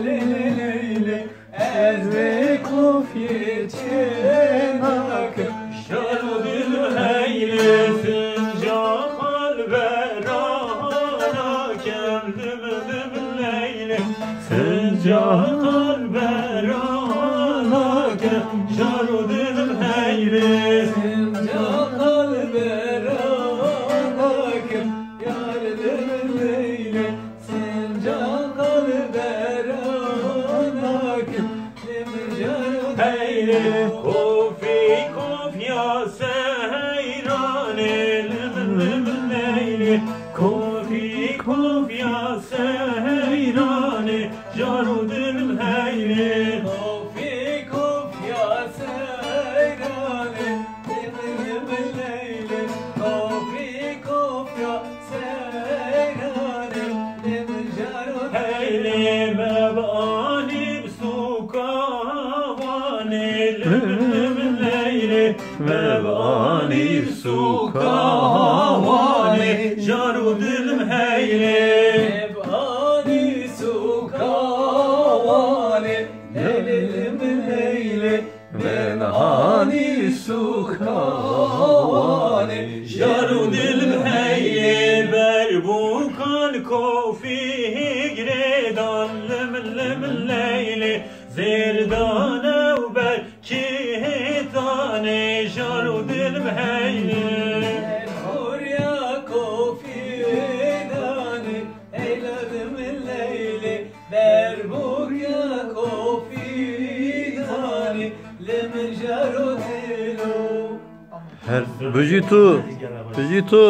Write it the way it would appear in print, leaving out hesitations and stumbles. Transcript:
Leyli ezbe kufye çenak Şarudil heylesin cahal verana kendim leyli sen cahal verana şarudil heylesin cahal verana yardım leyle sen cahal verana Heyli kofi kofya seyrane leyli kofi kofya seyrane jarudil heyli kofi kofya seyrane leyle kofi kofya seyrane heyli mebani sukavane leyli mebani sukavane jarudil heyli mebani sukavane leyle mebani sukavane jarudil heyli berbukan kofi gredan leyli zerdane ber kitane jarudil heyli Orya kofidani eyledim leyli Berburya kofidani lemen jarodilu Bejitu